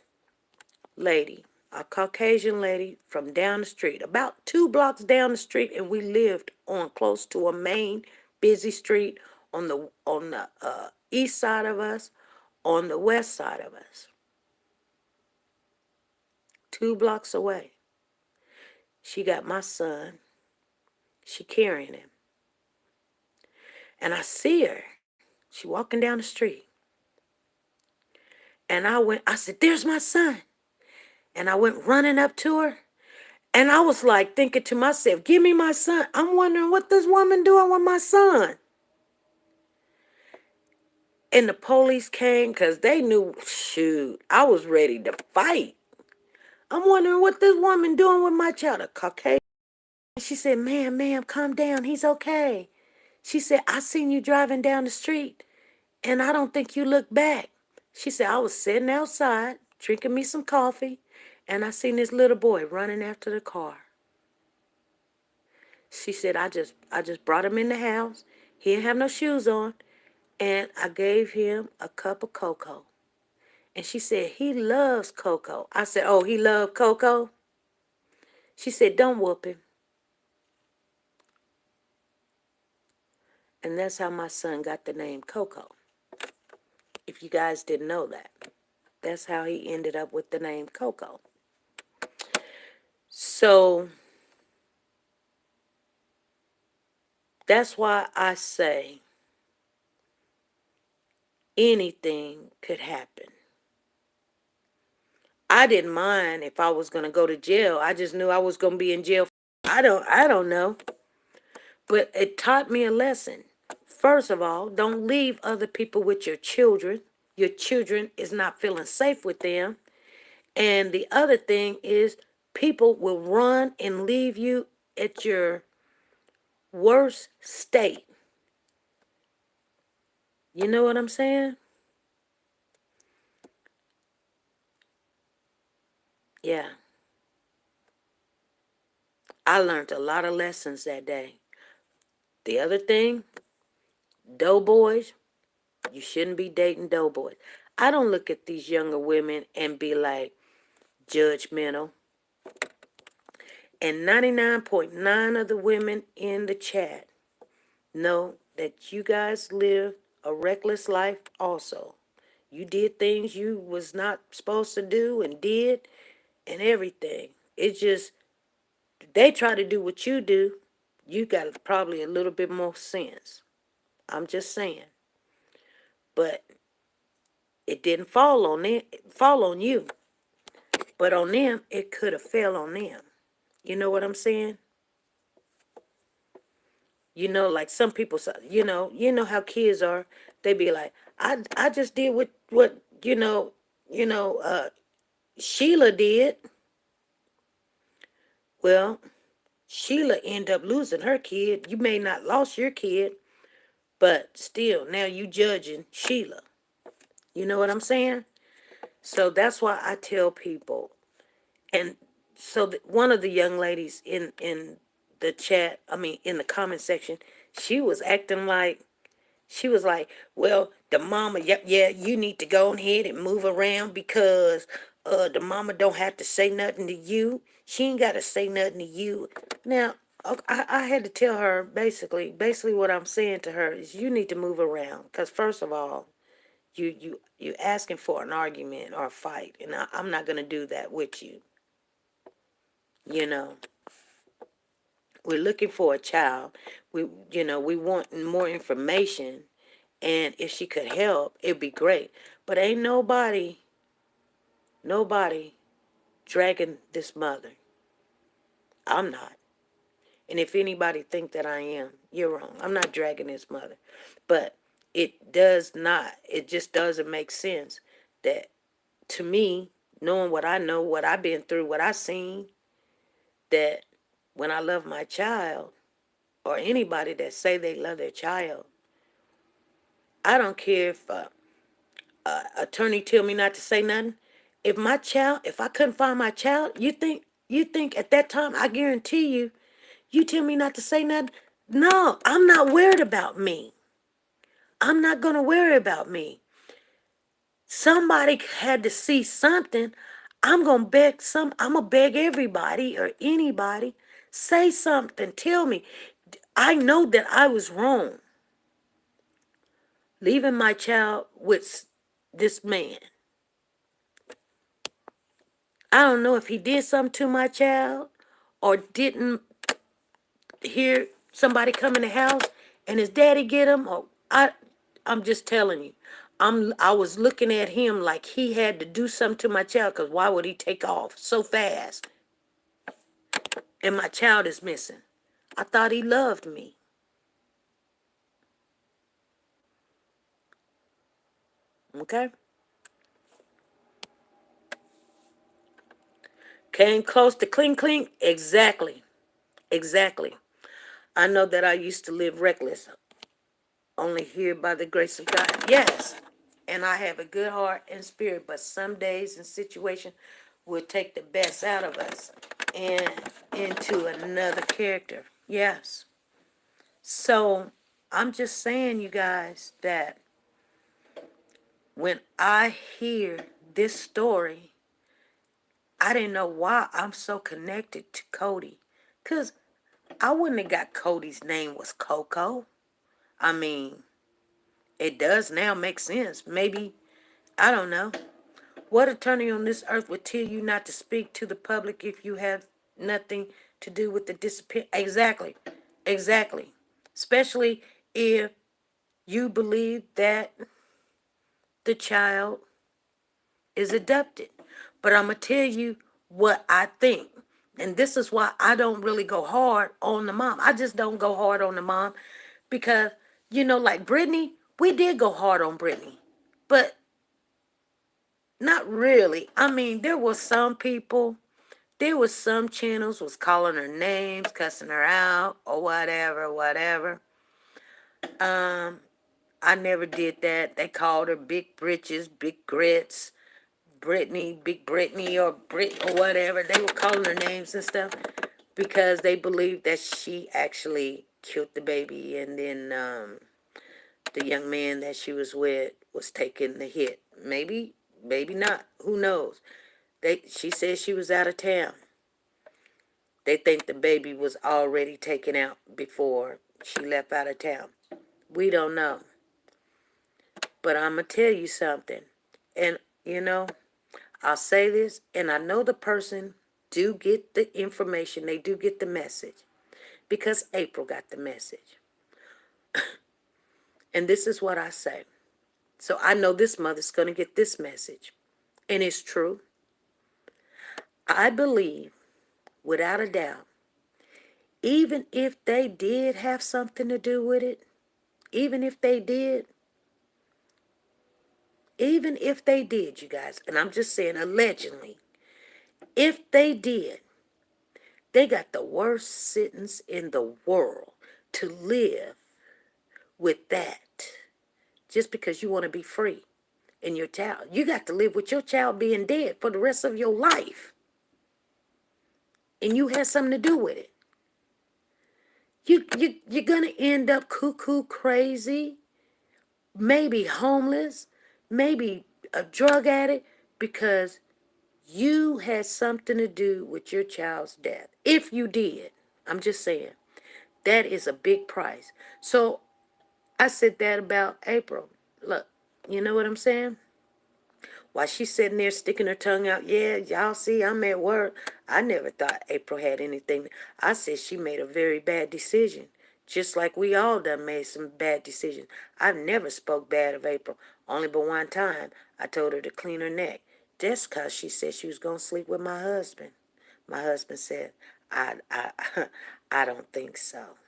lady, a Caucasian lady from down the street, about 2 blocks down the street, and we lived on close to a main busy street on the east side of us, on the west side of us. 2 blocks away. She got my son. She carrying him. And I see her. She walking down the street. And I said, there's my son. And I went running up to her. And I was like thinking to myself, give me my son. I'm wondering what this woman doing with my son. And the police came because they knew, shoot, I was ready to fight. I'm wondering what this woman doing with my child, a Caucasian. She said, ma'am, calm down. He's okay. She said, I seen you driving down the street, and I don't think you looked back. She said, I was sitting outside drinking me some coffee, and I seen this little boy running after the car. She said, I just brought him in the house. He didn't have no shoes on, and I gave him a cup of cocoa. And she said, he loves cocoa. I said, oh, he loved cocoa? She said, don't whoop him. And that's how my son got the name Coco. If you guys didn't know that. That's how he ended up with the name Coco. So that's why I say anything could happen. I didn't mind if I was going to go to jail. I just knew I was going to be in jail. I don't know. But it taught me a lesson. First of all, don't leave other people with your children. Your children is not feeling safe with them. And the other thing is people will run and leave you at your worst state. You know what I'm saying? Yeah. I learned a lot of lessons that day. The other thing, doughboys, you shouldn't be dating doughboys. I don't look at these younger women and be like judgmental. And 99.9 of the women in the chat know that you guys live a reckless life also. You did things you was not supposed to do and did and everything. It's just they try to do what you do. You got probably a little bit more sense. I'm just saying. But it didn't fall on you. But on them, it could have fell on them. You know what I'm saying? You know, like some people, you know how kids are. They be like, I just did what Sheila did. Well, Sheila ended up losing her kid. You may not lost your kid, but still, now you judging Sheila. You know what I'm saying? So that's why I tell people, and so one of the young ladies in the chat, I mean in the comment section, she was acting like she was like, well, the mama, yeah, you need to go ahead and move around because the mama don't have to say nothing to you. She ain't got to say nothing to you. Now, I had to tell her basically what I'm saying to her is you need to move around because first of all, you asking for an argument or a fight, and I'm not gonna do that with you. You know, we're looking for a child. We want more information, and if she could help, it'd be great. But ain't nobody dragging this mother. I'm not. And if anybody think that I am, you're wrong. I'm not dragging this mother. But it just doesn't make sense that to me, knowing what I know, what I've been through, what I've seen, that when I love my child, or anybody that say they love their child, I don't care if attorney tell me not to say nothing. If I couldn't find my child, you think at that time, I guarantee you tell me not to say nothing. No, I'm not worried about me. I'm not gonna worry about me. Somebody had to see something. I'm gonna beg everybody or anybody, say something, tell me. I know that I was wrong leaving my child with this man. I don't know if he did something to my child or didn't hear somebody come in the house and his daddy get him. Or I'm just telling you. I was looking at him like he had to do something to my child because why would he take off so fast? And my child is missing. I thought he loved me. Okay? Came close to clink clink. Exactly. Exactly. I know that I used to live reckless. Only here by the grace of God. Yes. and I have a good heart and spirit, but some days and situations will take the best out of us and into another character. Yes. So I'm just saying, you guys, that when I hear this story, I didn't know why I'm so connected to Cody. Because I wouldn't have got Cody's name was Coco. I mean, it does now make sense. Maybe, I don't know. What attorney on this earth would tell you not to speak to the public if you have nothing to do with the disappearance? Exactly. Exactly. Especially if you believe that the child is adopted. But I'm going to tell you what I think. And this is why I don't really go hard on the mom. I just don't go hard on the mom because, like Brittany, we did go hard on Brittany. But not really. I mean, there was some channels was calling her names, cussing her out, or whatever, whatever. I never did that. They called her Big Britches, Big Grits, Brittany, Big Brittany, or Brit, or whatever. They were calling her names and stuff because they believed that she actually killed the baby, and then the young man that she was with was taking the hit. Maybe, maybe not. Who knows? She said she was out of town. They think the baby was already taken out before she left out of town. We don't know. But I'm going to tell you something. And, I'll say this, and I know the person do get the information. They do get the message because April got the message. And this is what I say. So I know this mother's going to get this message. And it's true. I believe, without a doubt, even if they did have something to do with it, even if they did, you guys, and I'm just saying allegedly, if they did, they got the worst sentence in the world to live with that just because you want to be free in your child. You got to live with your child being dead for the rest of your life. And you had something to do with it. You're going to end up cuckoo crazy, maybe homeless, maybe a drug addict, because you had something to do with your child's death. If you did, I'm just saying, that is a big price. So I said that about April. Look, you know what I'm saying? While she's sitting there sticking her tongue out, yeah, y'all see, I'm at work. I never thought April had anything. I said she made a very bad decision. Just like we all done made some bad decisions. I've never spoke bad of April. Only but one time, I told her to clean her neck. Just 'cause she said she was going to sleep with my husband. My husband said, I, I don't think so.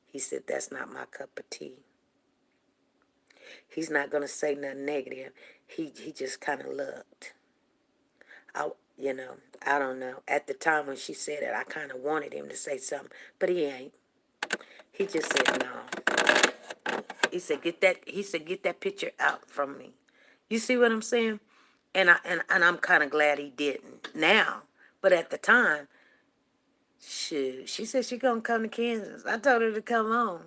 He said, that's not my cup of tea. He's not going to say nothing negative. He just kind of looked. I, I don't know. At the time when she said it, I kind of wanted him to say something, but he ain't. He just said no. He said, get that picture out from me. You see what I'm saying? And I'm kind of glad he didn't now. But at the time, shoot, she said she gonna come to Kansas. I told her to come on.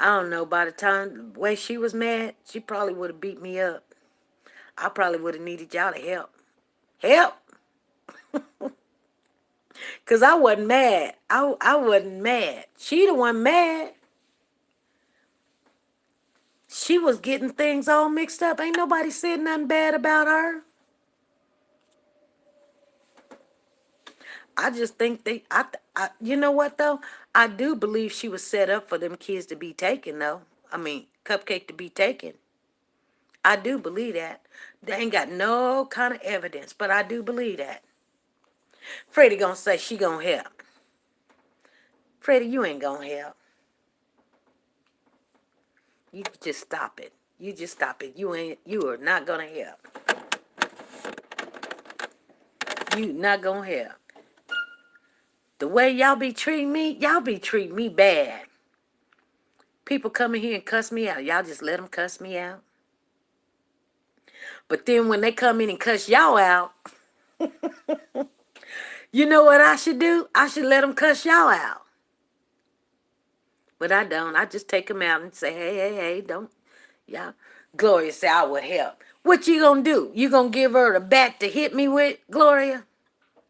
I don't know. By the time when she was mad, she probably would have beat me up. I probably would have needed y'all to help. Help! Because I wasn't mad. I wasn't mad. She the one mad. She was getting things all mixed up. Ain't nobody said nothing bad about her. I just think you know what though? I do believe she was set up for them kids to be taken though. I mean, Cupcake to be taken. I do believe that. They ain't got no kind of evidence, but I do believe that. Freddie gonna say she gonna help. Freddie, you ain't gonna help. You just stop it. You just stop it. You are not gonna help. You not gonna help. The way y'all be treating me bad. People come in here and cuss me out. Y'all just let them cuss me out. But then when they come in and cuss y'all out, you know what I should do? I should let them cuss y'all out. But I don't. I just take them out and say, hey, don't, y'all. Gloria said I would help. What you gonna do? You gonna give her a bat to hit me with, Gloria?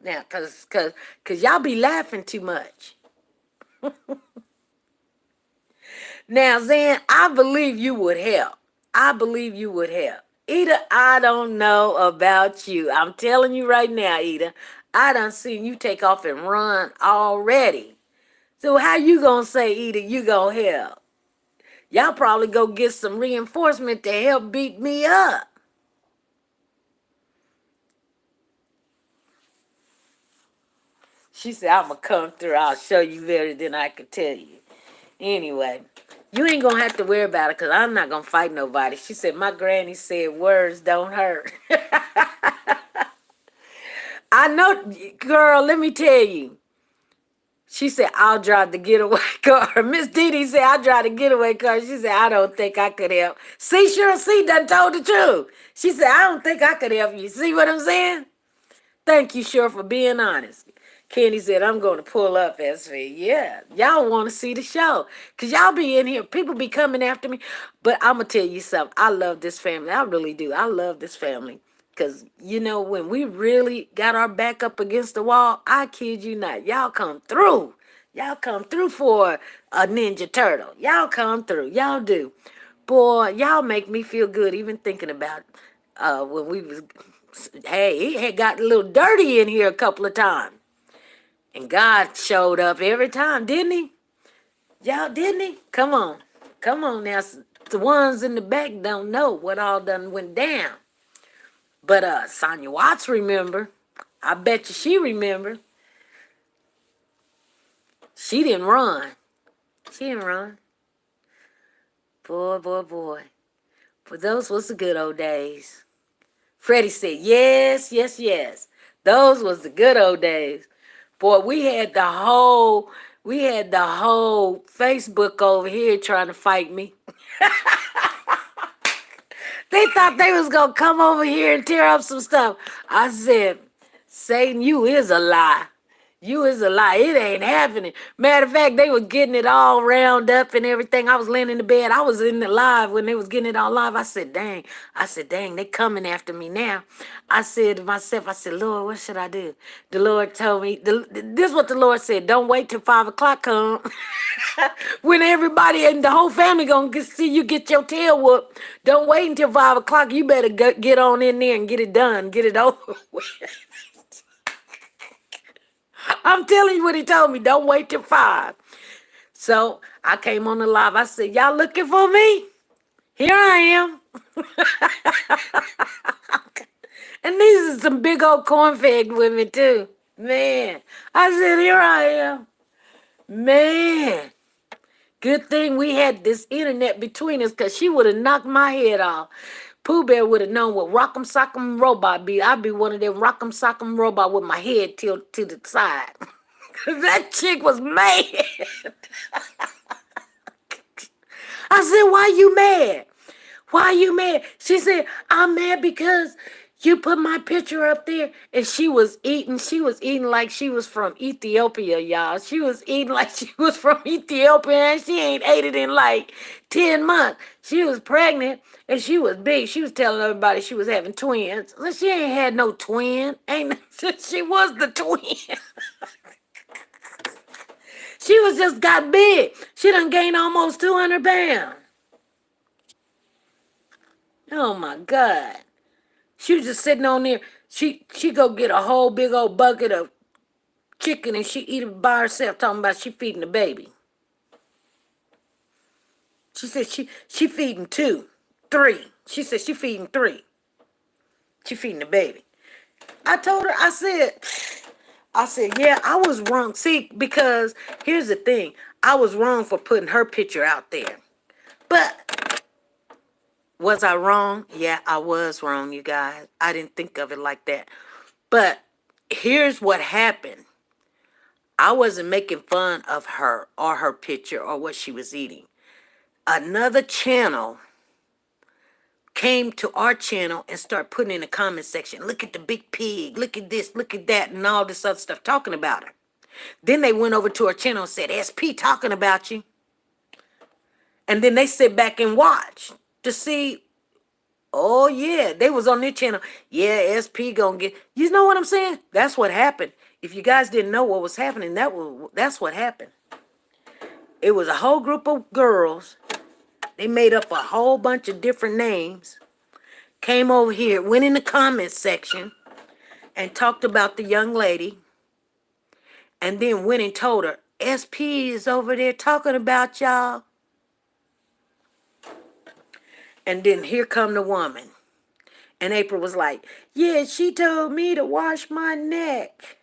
Now, cause y'all be laughing too much. Now, Zan, I believe you would help. I believe you would help. Ida, I don't know about you. I'm telling you right now, Ida. I done seen you take off and run already. So how you gonna say, Ida, you gonna help? Y'all probably go get some reinforcement to help beat me up. She said, I'm gonna come through. I'll show you better than I could tell you. Anyway, you ain't gonna have to worry about it because I'm not gonna fight nobody. She said, my granny said words don't hurt. I know, girl, let me tell you. She said, I'll drive the getaway car. Miss Didi said, I'll drive the getaway car. She said, I don't think I could help. See, Cheryl C done told the truth. She said, I don't think I could help you. See what I'm saying? Thank you, Cheryl, for being honest. Kenny said, I'm going to pull up, SV. Yeah, y'all want to see the show. Because y'all be in here. People be coming after me. But I'm going to tell you something. I love this family. I really do. I love this family. Because, you know, when we really got our back up against the wall, I kid you not, y'all come through. Y'all come through for a Ninja Turtle. Y'all come through. Y'all do. Boy, y'all make me feel good even thinking about when we was, hey, it had got a little dirty in here a couple of times. And God showed up every time, didn't he? Y'all, didn't he? Come on. Come on now. The ones in the back don't know what all done went down. But Sonya Watts remember. I bet you she remember. She didn't run. She didn't run. Boy, boy, boy. But those was the good old days. Freddie said, yes, yes, yes. Those was the good old days. Boy, we had the whole Facebook over here trying to fight me. They thought they was gonna come over here and tear up some stuff. I said, Satan, you is a lie. You is a lie. It ain't happening. Matter of fact, they were getting it all round up and everything. I was laying in the bed. I was in the live when they was getting it all live. I said, dang. They coming after me now. I said to myself, I said, Lord, what should I do? The Lord told me, this is what the Lord said. Don't wait till 5 o'clock come. When everybody and the whole family gonna see you get your tail whooped. Don't wait until 5 o'clock. You better get on in there and get it done. Get it over with. I'm telling you what he told me. Don't wait till 5. So I came on the live. I said, y'all looking for me? Here I am. And these are some big old corn-fed women too. Man. I said, here I am. Man. Good thing we had this internet between us because she would have knocked my head off. Pooh Bear would have known what Rock'em Sock'em Robot be. I'd be one of them Rock'em Sock'em Robot with my head tilted to the side. That chick was mad. I said, why you mad? Why you mad? She said, I'm mad because you put my picture up there. And she was eating like she was from Ethiopia, y'all. She was eating like she was from Ethiopia and she ain't ate it in like 10 months. She was pregnant and she was big. She was telling everybody she was having twins. Well, she ain't had no twin. She was the twin. She was just got big. She done gained almost 200 pounds. Oh my God. She was just sitting on there. She go get a whole big old bucket of chicken and she eat it by herself talking about she feeding the baby. She said she feeding 2, 3. She said she feeding 3. She feeding the baby. I told her, I said, yeah, I was wrong. See, because here's the thing. I was wrong for putting her picture out there. But was I wrong? Yeah, I was wrong, you guys. I didn't think of it like that. But here's what happened. I wasn't making fun of her or her picture or what she was eating. Another channel came to our channel and start putting in the comment section, look at the big pig, look at this, look at that, and all this other stuff talking about her. Then they went over to our channel and said, SP talking about you. And then they sit back and watch to see, oh yeah, they was on their channel. Yeah, SP gonna get, you know what I'm saying? That's what happened. If you guys didn't know what was happening, that's what happened. It was a whole group of girls. They made up a whole bunch of different names, came over here, went in the comments section and talked about the young lady, and then went and told her, SP is over there talking about y'all. And then here come the woman. And April was like, yeah, she told me to wash my neck.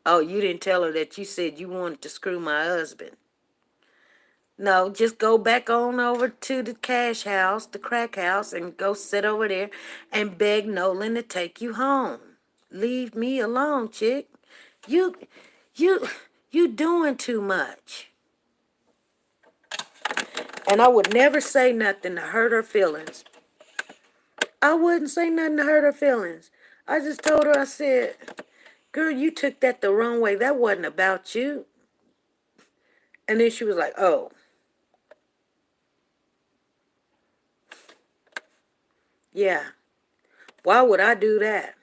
Oh, you didn't tell her that you said you wanted to screw my husband. No, just go back on over to the cash house, the crack house, and go sit over there and beg Nolan to take you home. Leave me alone, chick. You, you, you doing too much. And I would never say nothing to hurt her feelings. I wouldn't say nothing to hurt her feelings. I just told her, I said, girl, you took that the wrong way. That wasn't about you. And then she was like, oh. Yeah. Why would I do that?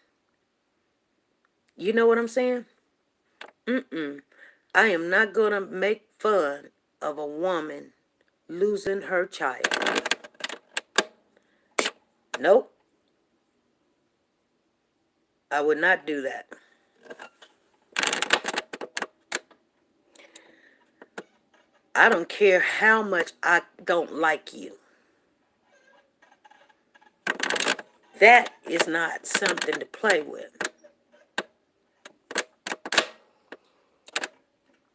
You know what I'm saying? I am not going to make fun of a woman losing her child. Nope. I would not do that. I don't care how much I don't like you. That is not something to play with.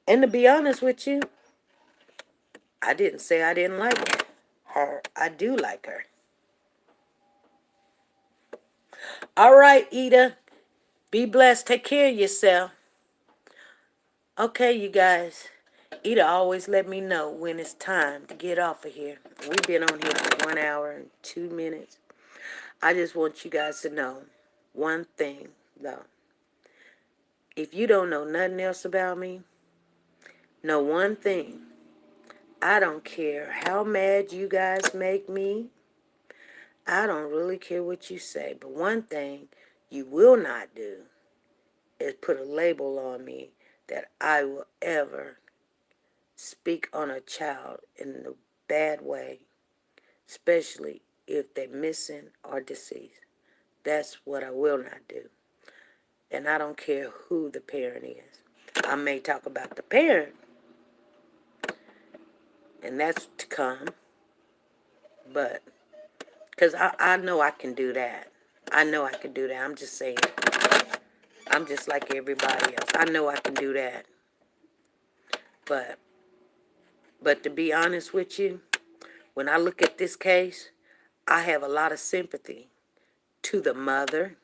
And to be honest with you, I didn't say I didn't like her. I do like her. All right, Ida. Be blessed. Take care of yourself. Okay, you guys. Ida always let me know when it's time to get off of here. We've been on here for 1 hour and 2 minutes. I just want you guys to know one thing, though. If you don't know nothing else about me, know one thing. I don't care how mad you guys make me. I don't really care what you say. But one thing you will not do is put a label on me that I will ever speak on a child in a bad way, especially if they're missing or deceased. That's what I will not do. And I don't care who the parent is. I may talk about the parent, and that's to come, but because I know I can do that. I know I can do that. I'm just saying. I'm just like everybody else. I know I can do that. But to be honest with you, when I look at this case, I have a lot of sympathy to the mother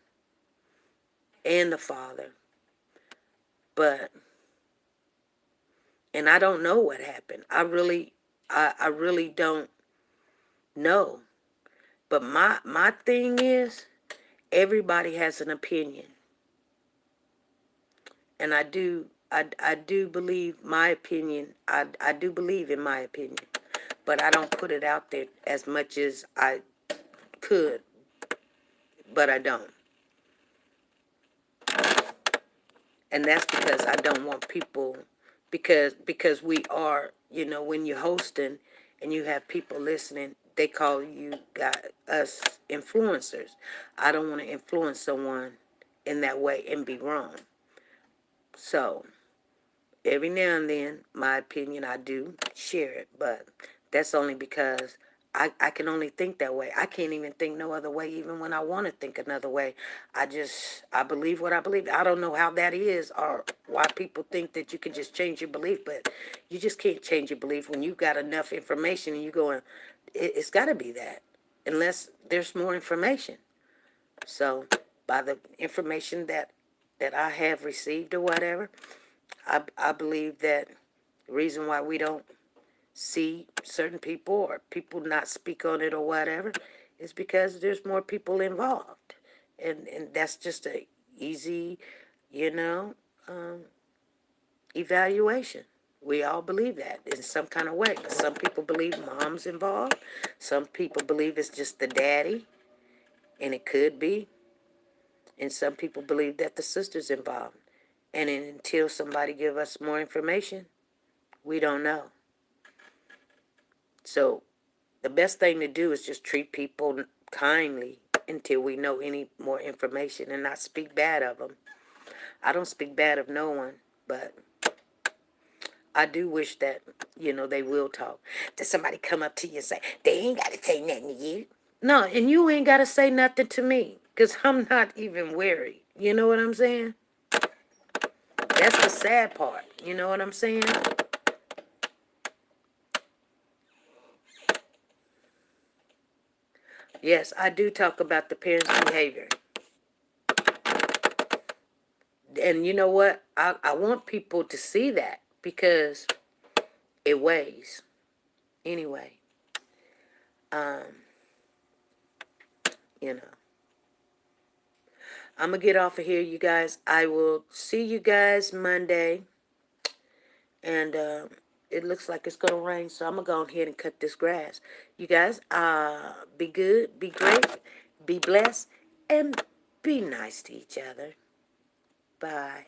and the father. And I don't know what happened. I really don't know. But my thing is, everybody has an opinion. And I do believe my opinion. I do believe in my opinion. But I don't put it out there as much as I could. But I don't. And that's because I don't want people, because we are, when you're hosting and you have people listening, they call us influencers. I don't want to influence someone in that way and be wrong. So every now and then, my opinion, I do share it, but that's only because I can only think that way. I can't even think no other way, even when I want to think another way. I believe what I believe. I don't know how that is or why people think that you can just change your belief, but you just can't change your belief when you've got enough information and you're going, it's got to be that, unless there's more information. So by the information that I have received or whatever, I believe that the reason why we don't see certain people or people not speak on it or whatever, is because there's more people involved. And that's just a easy, you know, evaluation. We all believe that in some kind of way. Some people believe mom's involved. Some people believe it's just the daddy, and it could be. And some people believe that the sister's involved. And until somebody give us more information, we don't know. So the best thing to do is just treat people kindly until we know any more information and not speak bad of them. I don't speak bad of no one, but I do wish that, they will talk. Does somebody come up to you and say, they ain't got to say nothing to you? No, and you ain't got to say nothing to me because I'm not even worried. You know what I'm saying? That's the sad part. You know what I'm saying? Yes, I do talk about the parents' behavior. And you know what? I want people to see that because it weighs. Anyway, um, you know. I'm going to get off of here, you guys. I will see you guys Monday. And it looks like it's going to rain, so I'm going to go ahead and cut this grass. You guys, be good, be great, be blessed, and be nice to each other. Bye.